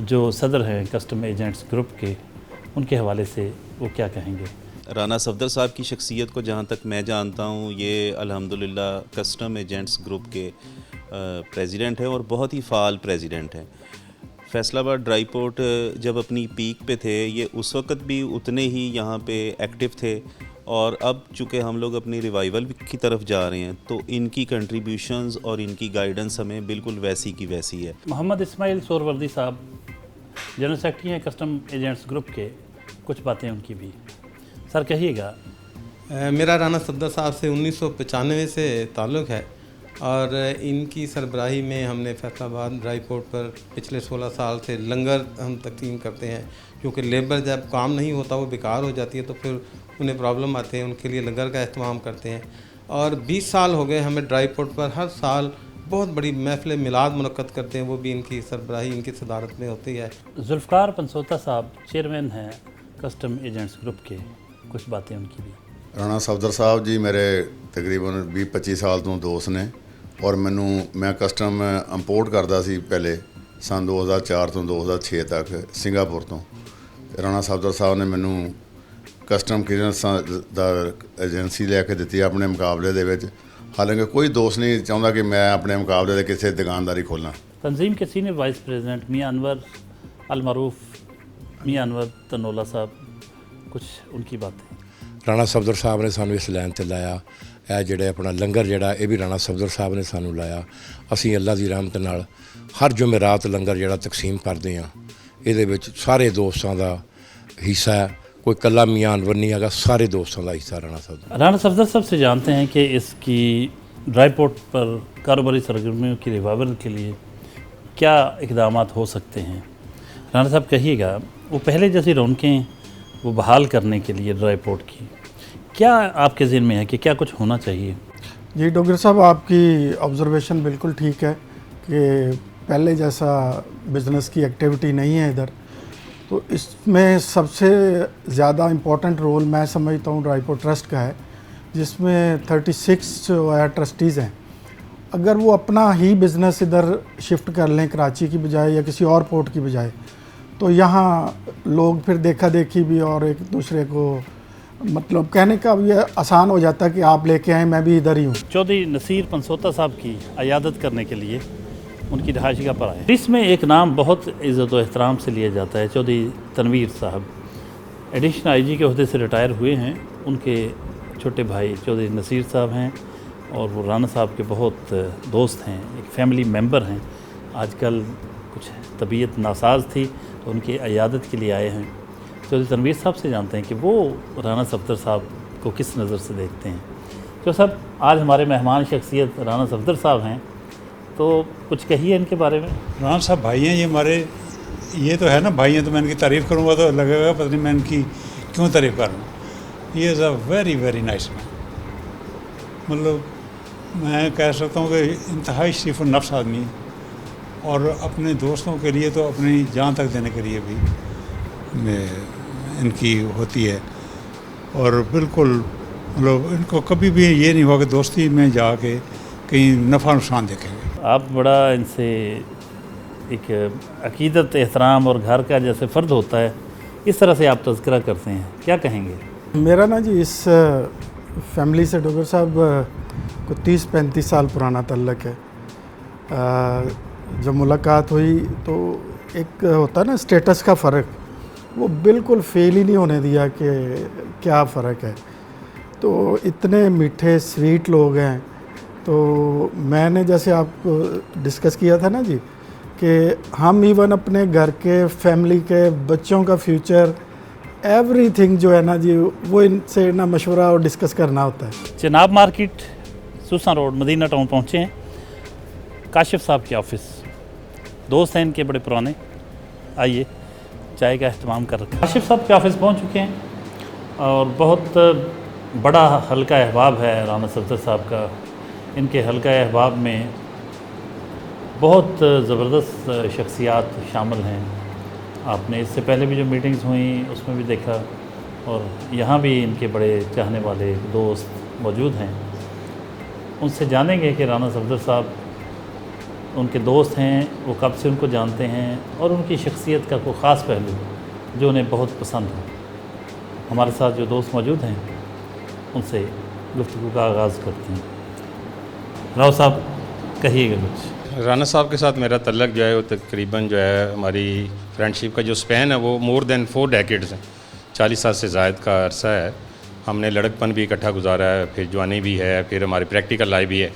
जो सदर हैं कस्टम एजेंट्स ग्रुप के, उनके हवाले से वो क्या कहेंगे। राना सफदर साहब की शख्सियत को जहाँ तक मैं जानता हूँ, ये अल्हम्दुलिल्लाह कस्टम एजेंट्स ग्रुप के प्रेसिडेंट हैं और बहुत ही फ़ाल प्रेसिडेंट हैं। फैसलाबाद ड्राई पोर्ट जब अपनी पीक पे थे, ये उस वक्त भी उतने ही यहाँ पे एक्टिव थे, और अब चूँकि हम लोग अपनी रिवाइवल की तरफ जा रहे हैं, तो इनकी कंट्रीब्यूशंस और इनकी गाइडेंस हमें बिल्कुल वैसी की वैसी है। मोहम्मद इस्माइल सोरवर्दी साहब जनरल सेक्रेटरी हैं कस्टम एजेंट्स ग्रुप के, कुछ बातें उनकी भी। सर कहिएगा। मेरा राना सफदर साहब से 1995 से ताल्लुक़ है, और इनकी सरबराही में हमने फैसलाबाद ड्राई पोर्ट पर पिछले 16 साल से लंगर हम तकसीम करते हैं, क्योंकि लेबर जब काम नहीं होता वो बेकार हो जाती है, तो फिर उन्हें प्रॉब्लम आते हैं, उनके लिए लंगर का इस्तेमाल करते हैं। और 20 साल हो गए हमें ड्राई पोर्ट पर हर साल बहुत बड़ी महफिल मिलाद मुनक्कद करते हैं, वो भी इनकी सरबराही इनकी सदारत में होती है। जुल्फ़कार पंसोता साहब चेयरमैन हैं कस्टम एजेंट्स ग्रुप के, कुछ बातें उनकी भी। ਰਾਣਾ ਸਫਦਰ ਸਾਹਿਬ ਜੀ ਮੇਰੇ ਤਕਰੀਬਨ 20-25 ਸਾਲ ਤੋਂ ਦੋਸਤ ਨੇ ਔਰ ਮੈਂ ਕਸਟਮ ਇੰਪੋਰਟ ਕਰਦਾ ਸੀ ਪਹਿਲੇ ਸੰਨ 2004 ਤੋਂ 2006 ਤੱਕ ਸਿੰਗਾਪੁਰ ਤੋਂ। ਰਾਣਾ ਸਫਦਰ ਸਾਹਿਬ ਨੇ ਮੈਨੂੰ ਕਸਟਮ ਕਲੀਅਰੈਂਸ ਦਾ ਏਜੰਸੀ ਲੈ ਕੇ ਦਿੱਤੀ ਆਪਣੇ ਮੁਕਾਬਲੇ ਦੇ ਵਿੱਚ। ਹਾਲਾਂਕਿ ਕੋਈ ਦੋਸਤ ਨਹੀਂ ਚਾਹੁੰਦਾ ਕਿ ਮੈਂ ਆਪਣੇ ਮੁਕਾਬਲੇ ਦੇ ਕਿਸੇ ਦੁਕਾਨਦਾਰੀ ਖੋਲ੍ਹਾਂ। तंजीम के सीनियर वाइस प्रेसिडेंट मियाँ अनवर अलमरूफ मियाँ अनवर तनोला साहब, कुछ उनकी बातें। ਰਾਣਾ ਸਫਦਰ ਸਾਹਿਬ ਨੇ ਸਾਨੂੰ ਇਸ ਲਾਈਨ ਤੇ ਲਾਇਆ। ਇਹ ਜਿਹੜੇ ਆਪਣਾ ਲੰਗਰ ਜਿਹੜਾ ਇਹ ਵੀ ਰਾਣਾ ਸਫਦਰ ਸਾਹਿਬ ਨੇ ਸਾਨੂੰ ਲਾਇਆ। ਅਸੀਂ ਅੱਲਾ ਦੀ ਰਹਿਮਤ ਨਾਲ ਹਰ ਜੁਮੇਰਾਤ ਲੰਗਰ ਜਿਹੜਾ ਤਕਸੀਮ ਕਰਦੇ ਹਾਂ, ਇਹਦੇ ਵਿੱਚ ਸਾਰੇ ਦੋਸਤਾਂ ਦਾ ਹਿੱਸਾ ਹੈ, कोई कला मियाँ अनवर नहीं आगा, सारे दोस्तों का हिस्सा राणा सफदर। राणा सफदर साहब से जानते हैं कि इसकी ड्राई पोर्ट पर कारोबारी सरगर्मियों की रिवाइवल के लिए क्या इकदाम हो सकते हैं। राणा साहब कहिएगा, वो पहले जैसी रौनकें वो बहाल करने के लिए ड्राई पोर्ट की क्या आपके ज़हन में है कि क्या कुछ होना चाहिए। जी डॉक्टर साहब, आपकी ऑब्ज़र्वेशन बिल्कुल ठीक है कि पहले जैसा बिज़नेस की एक्टिविटी नहीं है इधर। तो इसमें सबसे ज़्यादा इम्पोर्टेंट रोल मैं समझता हूँ ड्राई पोर्ट ट्रस्ट का है, जिसमें 36 जो है ट्रस्टीज़ हैं। अगर वो अपना ही बिज़नेस इधर शिफ्ट कर लें कराची की बजाय या किसी और पोर्ट की बजाय, तो यहाँ लोग फिर देखा देखी भी और एक दूसरे को मतलब कहने का ये आसान हो जाता है कि आप लेके आए मैं भी इधर ही हूँ। चौधरी नसीर पंसोता साहब की अयादत करने के लिए उनकी रिहायशगाह पर आए। इसमें एक नाम बहुत इज़्ज़त व एहतराम से लिया जाता है, चौधरी तनवीर साहब एडिशनल आईजी के अहदे से रिटायर हुए हैं। उनके छोटे भाई चौधरी नसीर साहब हैं और वो राणा साहब के बहुत दोस्त हैं, एक फैमिली मेंबर हैं। आजकल कुछ तबीयत नासाज थी तो उनकी अयादत के लिए आए हैं। चौधरी तनवीर साहब से जानते हैं कि वो राणा सफदर साहब को किस नज़र से देखते हैं। तो साहब, आज हमारे मेहमान शख्सियत राणा सफदर साहब हैं, तो कुछ कहिए इनके बारे में। राणा साहब भाई हैं ये हमारे, ये तो है ना भाई हैं, तो मैं इनकी तारीफ़ करूँगा तो लगेगा पता नहीं मैं इनकी क्यों तारीफ़ कर रहा हूँ। He is a very very nice man. मतलब मैं कह सकता हूँ कि इंतहाई शरीफ नफ्स आदमी और अपने दोस्तों के लिए तो अपनी जान तक देने के लिए भी इनकी होती है। और बिल्कुल मतलब इनको कभी भी ये नहीं हुआ कि दोस्ती में जाके कहीं नफ़ा नुकसान देखेंगे। आप बड़ा इनसे एक अकीदत एहतराम और घर का जैसे फ़र्द होता है, इस तरह से आप तज़किरा करते हैं, क्या कहेंगे। मेरा ना जी इस फैमिली से डॉक्टर साहब को 30-35 साल पुराना तल्लक है। जब मुलाकात हुई तो एक होता है ना स्टेटस का फ़र्क, वो बिल्कुल फेल ही नहीं होने दिया कि क्या फ़र्क है। तो इतने मीठे स्वीट लोग हैं। तो मैंने जैसे आपको डिस्कस किया था ना जी कि हम इवन अपने घर के फैमिली के बच्चों का फ्यूचर एवरीथिंग जो है ना जी वो इनसे ना मशवरा और डिस्कस करना होता है। Chenab market Susan road Madina town पहुँचे हैं। काशिफ साहब के ऑफिस, दोस्त हैं इनके बड़े पुराने, आइए चाय का अहतमाम कर रखा। काशिफ साहब के ऑफिस पहुँच चुके हैं और बहुत बड़ा हल्का अहबाब है राणा सफदर साहब का। इनके हल्का अहबाब में बहुत ज़बरदस्त शख्सियात शामिल हैं। आपने इससे पहले भी जो मीटिंग्स हुई उसमें भी देखा, और यहाँ भी इनके बड़े चाहने वाले दोस्त मौजूद हैं। उनसे जानेंगे कि राणा सफदर साहब उनके दोस्त हैं, वो कब से उनको जानते हैं और उनकी शख्सियत का कोई ख़ास पहलू जो उन्हें बहुत पसंद हो। हमारे साथ जो दोस्त मौजूद हैं उनसे गुफ्तगू का आगाज़ करते हैं। राव साहब कहिएगा कुछ। राणा साहब के साथ मेरा तल्लक जो है वो तकरीबन जो है हमारी फ्रेंडशिप का जो स्पैन है वो मोर देन 4 डेकेड्स है, 40 साल से ज़ायद का अरसा है। हमने लड़कपन भी इकट्ठा गुजारा है, फिर जवानी भी है, फिर हमारी प्रैक्टिकल लाइफ भी है,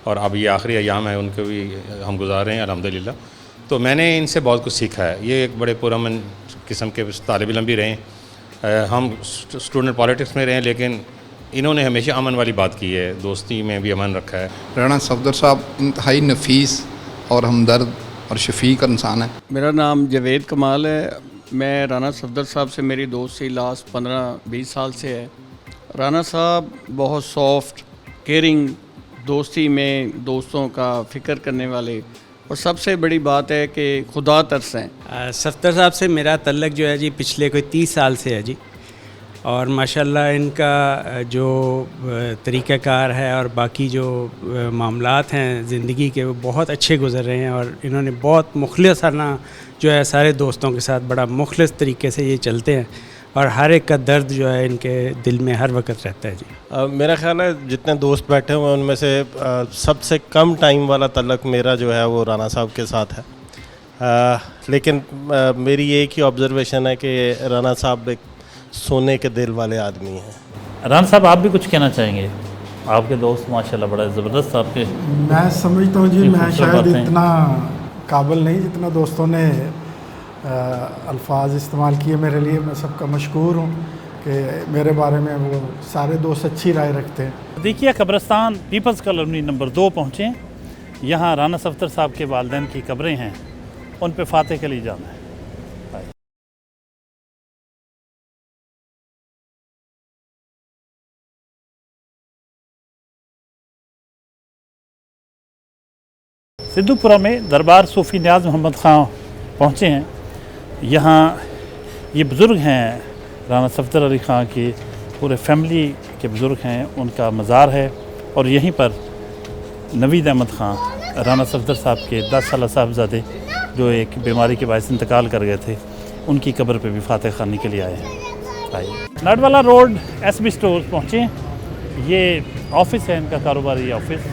और अब ये आखिरी अयाम है उनके भी हम गुजार रहे हैं अल्हम्दुलिल्लाह। तो मैंने इनसे बहुत कुछ सीखा है। ये एक बड़े पुरअमन किस्म के तालिब इल्म भी रहे हैं। हम स्टूडेंट पॉलिटिक्स में रहे हैं, लेकिन इन्होंने हमेशा अमन वाली बात की है, दोस्ती में भी अमन रखा है। राणा सफदर साहब इंतहाई नफीस और हमदर्द और शफीक इंसान है। मेरा नाम जावेद कमाल है। मैं राणा सफदर साहब से मेरी दोस्ती लास्ट 15-20 साल से है। राणा साहब बहुत सॉफ्ट, केयरिंग, दोस्ती में दोस्तों का फ़िक्र करने वाले, और सबसे बड़ी बात है कि खुदा तरस हैं। सफदर साहब से मेरा तल्लक जो है जी पिछले कोई 30 साल से है जी। اور ماشاءاللہ ان کا جو طریقہ کار ہے اور باقی جو معاملات ہیں زندگی کے وہ بہت اچھے گزر رہے ہیں، اور انہوں نے بہت مخلصانہ جو ہے سارے دوستوں کے ساتھ بڑا مخلص طریقے سے یہ چلتے ہیں، اور ہر ایک کا درد جو ہے ان کے دل میں ہر وقت رہتا ہے جی۔ میرا خیال ہے جتنے دوست بیٹھے ہوئے ہیں ان میں سے سب سے کم ٹائم والا تعلق میرا جو ہے وہ رانا صاحب کے ساتھ ہے، لیکن میری ایک ہی آبزرویشن ہے کہ رانا صاحب ایک سونے کے دل والے آدمی ہیں۔ رانا صاحب آپ بھی کچھ کہنا چاہیں گے؟ آپ کے دوست ماشاءاللہ بڑا زبردست آپ کے، میں سمجھتا ہوں جی میں شاید اتنا قابل نہیں جتنا دوستوں نے الفاظ استعمال کیے میرے لیے، میں سب کا مشکور ہوں کہ میرے بارے میں وہ سارے دوست اچھی رائے رکھتے ہیں۔ دیکھیے قبرستان پیپلز کالونی نمبر 2 پہنچے، یہاں رانا صفدر صاحب کے والدین کی قبریں ہیں، ان پہ فاتح کے لیے جانا ہے۔ سدھو پورہ میں دربار صوفی نیاز محمد خان پہنچے ہیں، یہاں یہ بزرگ ہیں رانا صفدر علی خان کی پورے فیملی کے بزرگ ہیں، ان کا مزار ہے، اور یہیں پر نوید احمد خان رانا صفدر صاحب کے 10 سالہ صاحبزادے جو ایک بیماری کے باعث انتقال کر گئے تھے، ان کی قبر پہ بھی فاتح خوانی کے لیے آئے ہیں۔ ناڈوالا روڈ ایس بی اسٹور پہنچے، یہ آفس ہے ان کا، کاروباری آفس،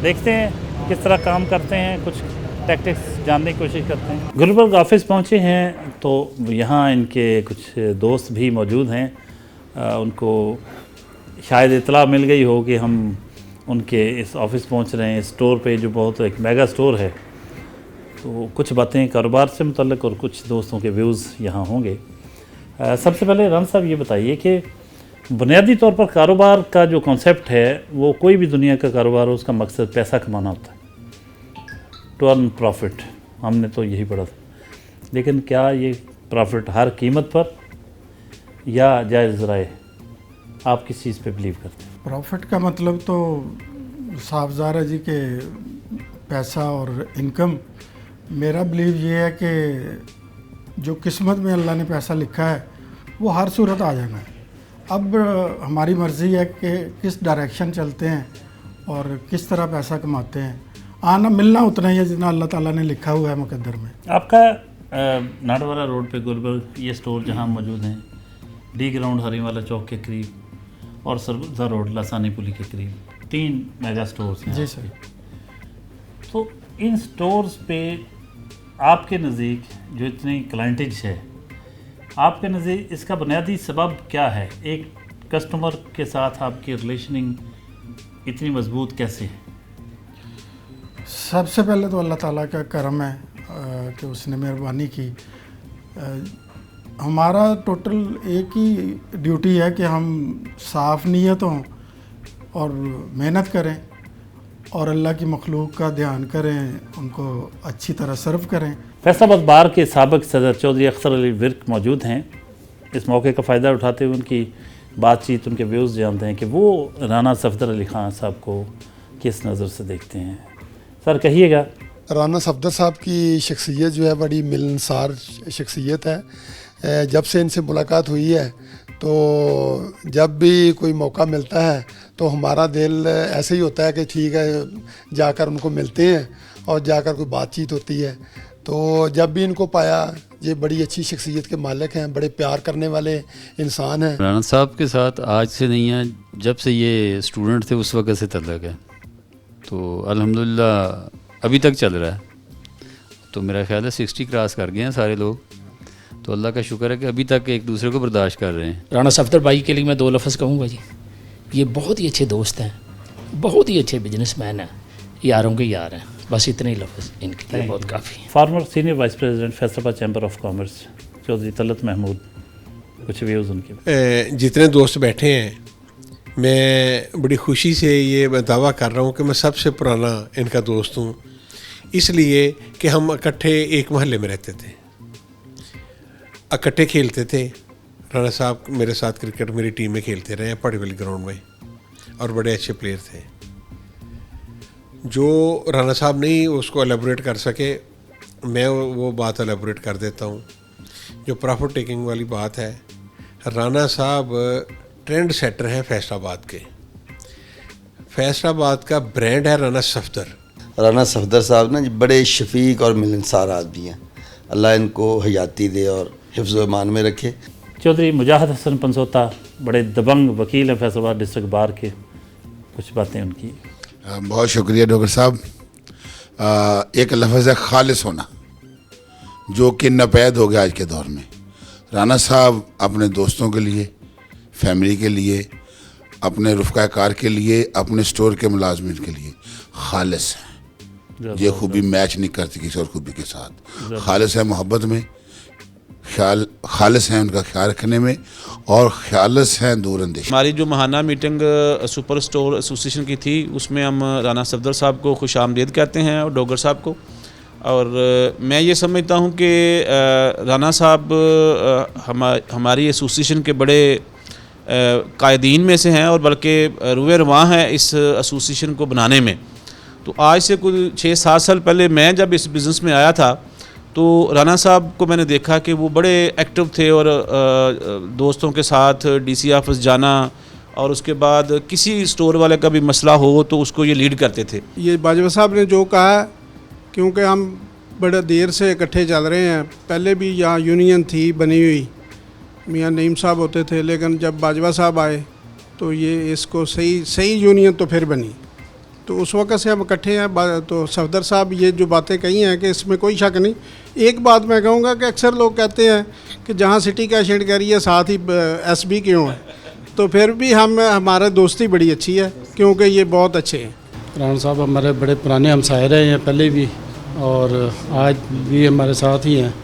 دیکھتے ہیں کس طرح کام کرتے ہیں، کچھ ٹیکٹکس جاننے کی کوشش کرتے ہیں۔ گلبرگ آفس پہنچے ہیں تو یہاں ان کے کچھ دوست بھی موجود ہیں، ان کو شاید اطلاع مل گئی ہو کہ ہم ان کے اس آفس پہنچ رہے ہیں، اسٹور پہ جو بہت ایک میگا اسٹور ہے، تو کچھ باتیں کاروبار سے متعلق اور کچھ دوستوں کے ویوز یہاں ہوں گے۔ سب سے پہلے رانا صاحب یہ بتائیے کہ بنیادی طور پر کاروبار کا جو کانسیپٹ ہے وہ کوئی بھی دنیا کا کاروبار ہو، اس کا مقصد پیسہ کمانا ہوتا ہے، ٹو ارن پروفٹ، ہم نے تو یہی پڑھا تھا، لیکن کیا یہ پروفٹ ہر قیمت پر یا جائز ذرائع، آپ کس چیز پہ بلیو کرتے ہیں؟ پروفٹ کا مطلب تو صاف ظاہر ہے جی کہ پیسہ اور انکم۔ میرا بلیو یہ ہے کہ جو قسمت میں اللہ نے پیسہ لکھا ہے وہ ہر صورت آ جانا ہے، اب ہماری مرضی ہے کہ کس ڈائریکشن چلتے ہیں اور کس طرح پیسہ کماتے ہیں، آنا ملنا اتنا ہی ہے جتنا اللہ تعالیٰ نے لکھا ہوا ہے مقدر میں۔ آپ کا ناڈوالا روڈ پہ گلبرگ یہ اسٹور جہاں موجود ہیں، ڈی گراؤنڈ ہری والا چوک کے قریب اور سرگوزا روڈ لاسانی پلی کے قریب 3 میگا اسٹورز ہیں جی سر۔ تو ان اسٹورز پہ آپ کے نزدیک جو اتنی کلائنٹیج ہے، آپ کے نزدیک اس کا بنیادی سبب کیا ہے؟ ایک کسٹمر کے ساتھ آپ کی ریلیشننگ اتنی مضبوط کیسے ہے؟ سب سے پہلے تو اللہ تعالیٰ کا کرم ہے کہ اس نے مہربانی کی۔ ہمارا ٹوٹل ایک ہی ڈیوٹی ہے کہ ہم صاف نیت ہوں اور محنت کریں اور اللہ کی مخلوق کا دھیان کریں، ان کو اچھی طرح سرو کریں۔ فیصل آباد بار کے سابق صدر چودھری اختر علی ورک موجود ہیں، اس موقع کا فائدہ اٹھاتے ہوئے ان کی بات چیت، ان کے ویوز جانتے ہیں کہ وہ رانا صفدر علی خان صاحب کو کس نظر سے دیکھتے ہیں۔ سر کہیے گا۔ رانا صفدر صاحب کی شخصیت جو ہے بڑی ملنسار شخصیت ہے، جب سے ان سے ملاقات ہوئی ہے تو جب بھی کوئی موقع ملتا ہے تو ہمارا دل ایسے ہی ہوتا ہے کہ ٹھیک ہے جا کر ان کو ملتے ہیں اور جا کر کوئی بات چیت ہوتی ہے۔ تو جب بھی ان کو پایا، یہ بڑی اچھی شخصیت کے مالک ہیں، بڑے پیار کرنے والے انسان ہیں۔ رانا صاحب کے ساتھ آج سے نہیں ہے، جب سے یہ اسٹوڈنٹ تھے اس وقت سے تعلق ہے، تو الحمدللہ ابھی تک چل رہا ہے۔ تو میرا خیال ہے 60 کراس کر گئے ہیں سارے لوگ، تو اللہ کا شکر ہے کہ ابھی تک ایک دوسرے کو برداشت کر رہے ہیں۔ رانا صفدر بھائی کے لیے میں 2 لفظ کہوں گا جی، یہ بہت ہی اچھے دوست ہیں، بہت ہی اچھے بزنس مین ہیں، یاروں کے یار ہیں، بس اتنے ہی لفظ ان کے لیے بہت کافی ہیں۔ Former senior vice president Faisalabad chamber of commerce Chaudhry Talat Mahmood, کچھ ویوز ان کے۔ جتنے دوست بیٹھے ہیں، میں بڑی خوشی سے یہ دعویٰ کر رہا ہوں کہ میں سب سے پرانا ان کا دوست ہوں، اس لیے کہ ہم اکٹھے ایک محلے میں رہتے تھے، اکٹھے کھیلتے تھے۔ رانا صاحب میرے ساتھ کرکٹ میری ٹیم میں کھیلتے رہے ہیں پاڑی والی گراؤنڈ میں، اور بڑے اچھے پلیئر تھے۔ جو رانا صاحب نہیں اس کو الیبوریٹ کر سکے، میں وہ بات الیبوریٹ کر دیتا ہوں۔ جو پرافٹ ٹیکنگ والی بات ہے، राना साहब ट्रेंड सेटर हैं फैसलाबाद के। फैसलाबाद का ब्रांड है राना सफदर। राना सफदर साहब ना बड़े शफीक और मिलनसार आदमी हैं, अल्लाह इनको हयाती दे और हिफ्ज़ व ईमान में रखे। चौधरी मुजाहिद हसन पंसोता बड़े दबंग वकील हैं फैसलाबाद डिस्ट्रिक्ट बार के, कुछ बातें उनकी। बहुत शुक्रिया डॉक्टर साहब। एक लफ्ज़ है खालिस होना, जो कि नापैद हो गया आज के दौर में। राना साहब अपने दोस्तों के लिए, फैमिली के लिए, अपने रुफ़क़ा कार के लिए, अपने स्टोर के मुलाजमिन के लिए खालिस हैं। ये खूबी मैच नहीं करती किसी और खूबी के साथ। खालिस है मोहब्बत में, खालिस है उनका ख्याल रखने में, और खालिस हैं दूर अंदेश। हमारी जो माहाना मीटिंग सुपर स्टोर एसोसिएशन की थी, उसमें हम राना सफदर साहब को खुश आमदीद कहते हैं और डोगर साहब को। और मैं ये समझता हूँ कि राना साहब हमारी एसोसिएशन के बड़े कायदीन में से हैं, और बल्कि रुए रवां हैं इस एसोसिएशन को बनाने में। तो आज से कुछ 6-7 साल पहले मैं जब इस बिज़नेस में आया था, तो राना साहब को मैंने देखा कि वो बड़े एक्टिव थे, और दोस्तों के साथ डीसी ऑफिस जाना, और उसके बाद किसी स्टोर वाले का भी मसला हो तो उसको ये लीड करते थे। ये बाजवा साहब ने जो कहा, क्योंकि हम बड़े देर से इकट्ठे चल रहे हैं, पहले भी यहाँ यूनियन थी बनी हुई, मियाँ नईम साहब होते थे, लेकिन जब बाजवा साहब आए तो ये इसको सही यूनियन तो फिर बनी। तो उस वक़्त से हम इकट्ठे हैं। तो सफदर साहब ये जो बातें कही हैं कि इसमें कोई शक नहीं। एक बात मैं कहूँगा कि अक्सर लोग कहते हैं कि जहाँ सिटी कैश एंड कैरी है साथ ही एसबी क्यों है, तो फिर भी हमारा दोस्ती बड़ी अच्छी है, क्योंकि ये बहुत अच्छे हैं। राना साहब हमारे बड़े पुराने हमसाए रहे हैं पहले भी, और आज भी हमारे साथ ही हैं।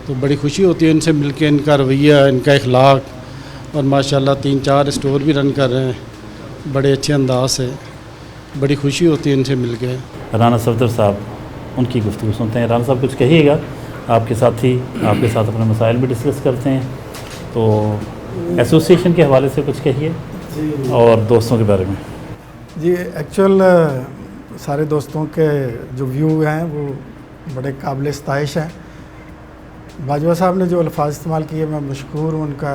तो बड़ी खुशी होती है इनसे मिलके, इनका रवैया, इनका इखलाक, और माशाल्लाह 3-4 स्टोर भी रन कर रहे हैं बड़े अच्छे अंदाज से। बड़ी खुशी होती है इनसे मिलके। राना सफदर साहब, उनकी गुफ्तगू सुनते हैं। राना साहब कुछ कहिएगा, आपके साथी आपके साथ अपने मसाइल भी डिस्कस करते हैं, तो एसोसिएशन के हवाले से कुछ कहिए और दोस्तों के बारे में। जी, एक्चुअल सारे दोस्तों के जो व्यू हैं वो बड़े काबिल इस्ताइश हैं। बाजवा साहब ने जो अल्फाज इस्तेमाल किए, मैं मशकूर हूँ उनका।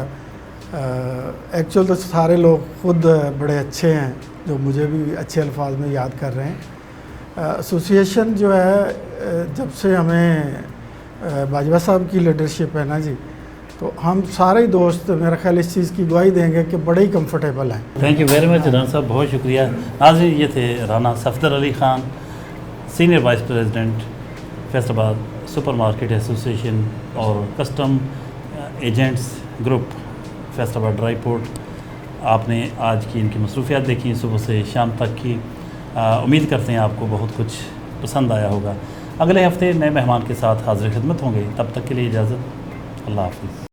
एक्चुअल तो सारे लोग ख़ुद बड़े अच्छे हैं, जो मुझे भी अच्छे अल्फाज में याद कर रहे हैं। एसोसिएशन जो है, जब से हमें बाजवा साहब की लीडरशिप है ना जी, तो हम सारे दोस्त मेरा ख्याल इस चीज़ की गवाही देंगे कि बड़े ही कंफर्टेबल हैं। Thank you very much Rana साहब, बहुत शुक्रिया। नाज़रीन, ये थे Rana Safdar Ali Khan, senior vice president Faisalabad super market association और custom agents group Faisalabad dry port. आपने आज की इनकी मसरूफियात देखी सुबह से शाम तक की। उम्मीद करते हैं आपको बहुत कुछ पसंद आया होगा। अगले हफ्ते नए मेहमान के साथ हाज़िर खिदमत होंगे, तब तक के लिए इजाज़त, अल्लाह हाफ़िज़।